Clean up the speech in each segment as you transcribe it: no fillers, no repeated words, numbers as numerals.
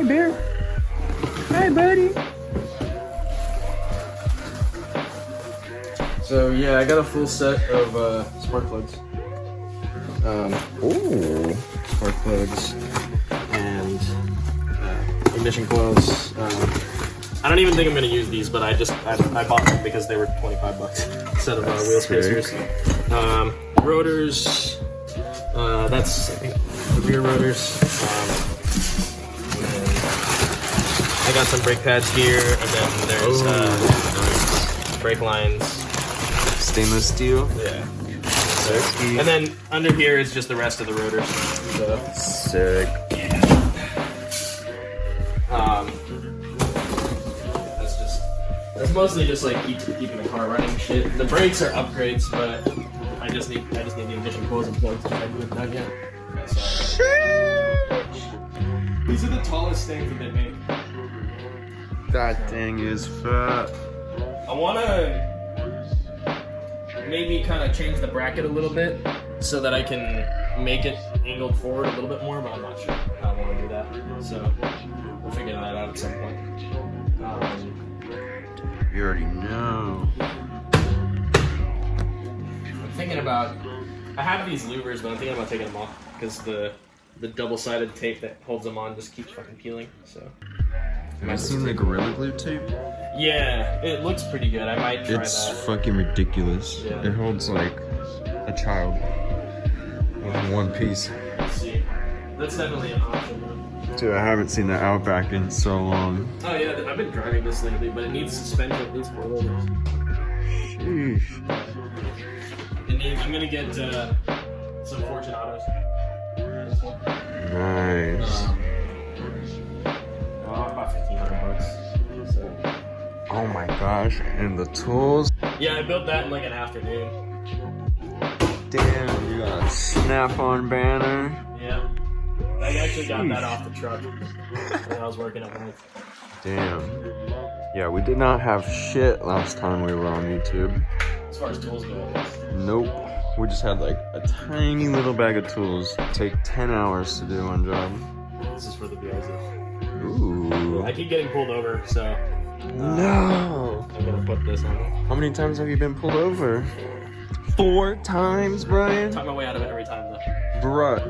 Hey, Bear. Hey, buddy. So yeah, I got a full set of spark plugs. Spark plugs and ignition coils. I don't even think I'm gonna use these, but I bought them because they were 25 bucks instead of wheel spacers. Rotors. That's I think the rear rotors. I got some brake pads here, and then there's brake lines. Stainless steel. Yeah. Sick. And then under here is just the rest of the rotors. So. Sick. Yeah. That's mostly just like keeping the car running. Shit. The brakes are upgrades, but I just need the ignition coils and plugs to do it done yet. These are the tallest things that they make. That thing is fat. I wanna maybe kind of change the bracket a little bit so that I can make it angled forward a little bit more, but I'm not sure how I want to do that. So we'll figure that out at some point. You already know. I'm thinking about. I have these louvers, but I'm thinking about taking them off because the double-sided tape that holds them on just keeps fucking peeling. So. Have you seen the Gorilla Glue tape? Yeah, it looks pretty good. I might try that. It's fucking ridiculous. Yeah. It holds like a child in one piece. Let's see. That's definitely an option. Dude, I haven't seen the Outback in so long. Oh yeah, I've been driving this lately, but it needs suspension at least 4 wheels. Sheesh. I'm gonna get some Fortunatos. Nice. About $1,500. So. Oh my gosh, and the tools? Yeah, I built that in like an afternoon. Damn, you got a snap-on banner. Yeah. I actually got that off the truck when I was working at night. Damn. Yeah, we did not have shit last time we were on YouTube. As far as tools go. Nope. We just had like a tiny little bag of tools. Take 10 hours to do one job. This is for the BRZ. Ooh. I keep getting pulled over, so. No. I'm gonna put this on. How many times have you been pulled over? 4 times, Brian? Talk my way out of it every time, though. Bruh.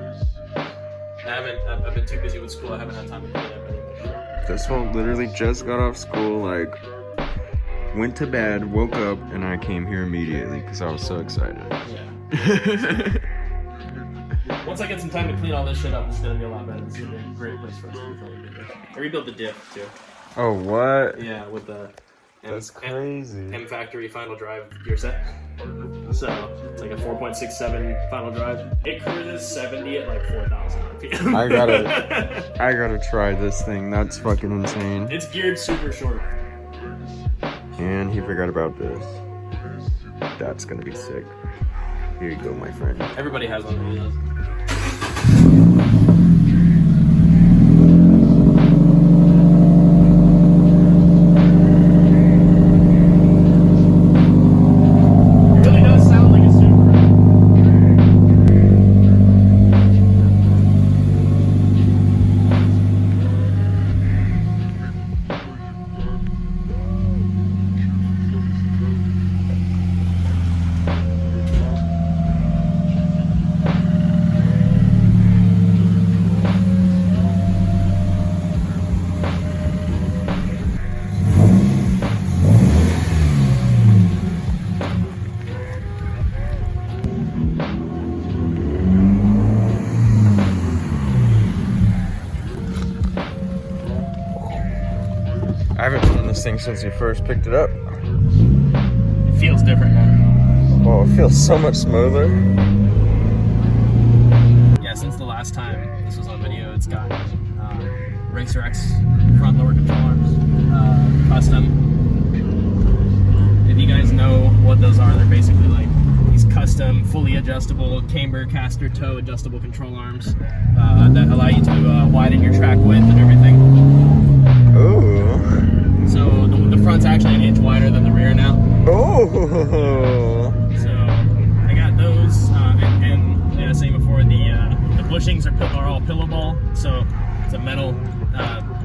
I've been too busy with school. I haven't had time to clean up anything. This one literally just got off school, like, went to bed, woke up, and I came here immediately because I was so excited. Yeah. Once I get some time to clean all this shit up, it's gonna be a lot better. It's gonna be a great place for us to be filming. I rebuilt the diff, too. Oh, what? Yeah, with the That's crazy. M Factory final drive gear set. So it's like a 4.67 final drive. It cruises 70 at like 4,000 RPM. I gotta try this thing. That's fucking insane. It's geared super short. And he forgot about this. That's gonna be sick. Here you go, my friend. Everybody has one of these. I haven't been on this thing since you first picked it up. It feels different now. Oh, it feels so much smoother. Yeah, since the last time this was on video, it's got Racer X front lower control arms, custom. If you guys know what those are, they're basically like these custom, fully adjustable camber, caster, toe adjustable control arms that allow you to widen your track width and everything. Ooh. So the front's actually an inch wider than the rear now. Oh. So I got those, and same before, the bushings are all pillow ball, so it's a metal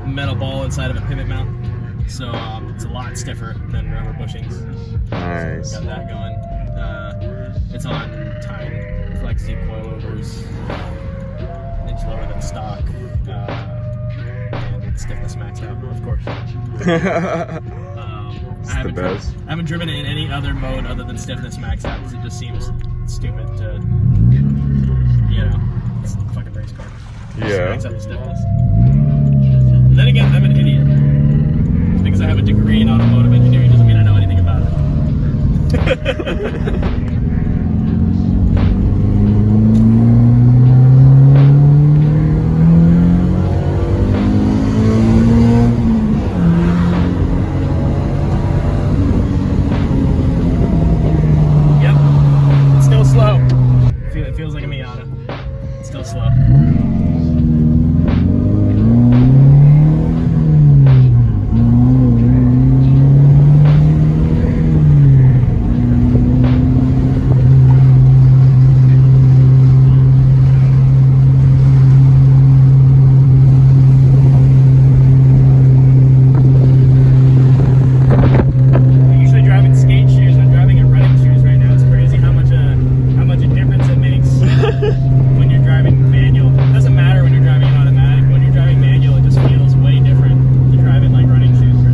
metal ball inside of a pivot mount, so it's a lot stiffer than rubber bushings. Nice. So got that going. It's on time flex Z coilovers, an inch lower than stock, and stiffness maxed out, of course. I haven't driven it in any other mode other than stiffness maxed out because it just seems stupid to, you know, it's a fucking race car. Yeah. Max out the stiffness. Then again, I'm an idiot. Just because I have a degree in automotive engineering doesn't mean I know anything about it. It feels like a Miata. It's still slow.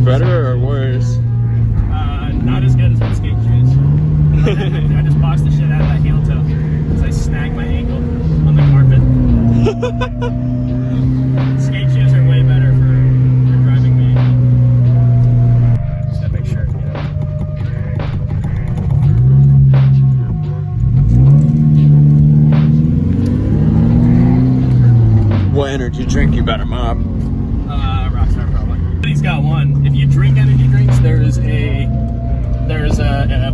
Better or worse? Not as good as my skate shoes. I just boxed the shit out of that heel toe because I snagged my ankle on the carpet. Skate shoes are way better for driving manual. Just gotta make sure, you know. What energy drink you better, Mom? Rockstar probably. He's got one. If you drink energy drinks, there's a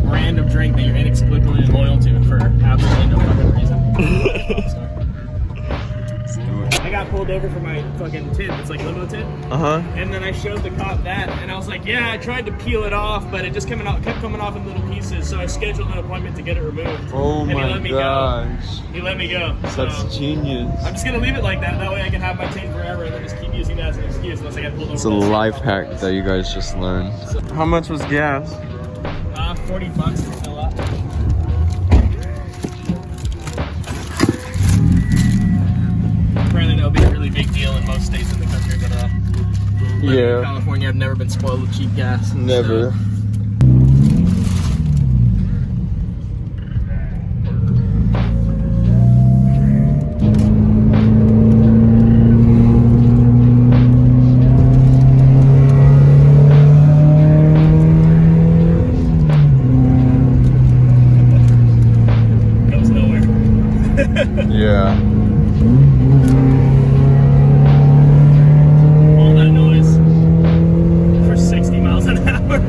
brand of drink that you're inexplicably loyal to for absolutely no fucking reason. I got pulled over for my fucking tip. It's like limo tip. And then I showed the cop that, and I was like, yeah, I tried to peel it off, but it just kept coming off in little pieces. So I scheduled an appointment to get it removed. Oh and my he let me gosh. go. He let me go. That's so genius. I'm just gonna leave it like that. That way I can have my tape forever and then just keep using that as an excuse unless I get pulled over. It's a life hack that you guys just learned. How much was gas? $40. It's a lot. Apparently that'll be a really big deal in most states in the country, but living in California, I've never been spoiled with cheap gas. Never. So. Yeah. All that noise for 60 miles an hour.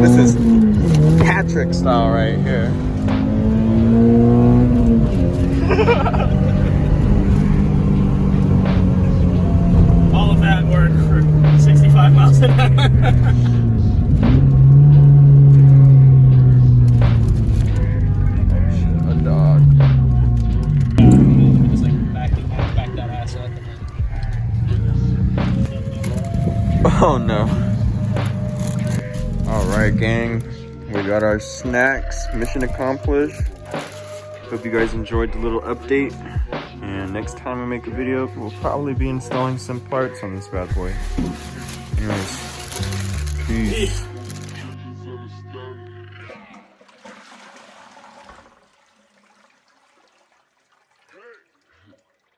This is Patrick style right here. All of that work for 65 miles an hour. A dog. Just like back that ass up. Oh no. Alright, gang. We got our snacks. Mission accomplished. Hope you guys enjoyed the little update. And next time I make a video, we'll probably be installing some parts on this bad boy. Anyways, peace.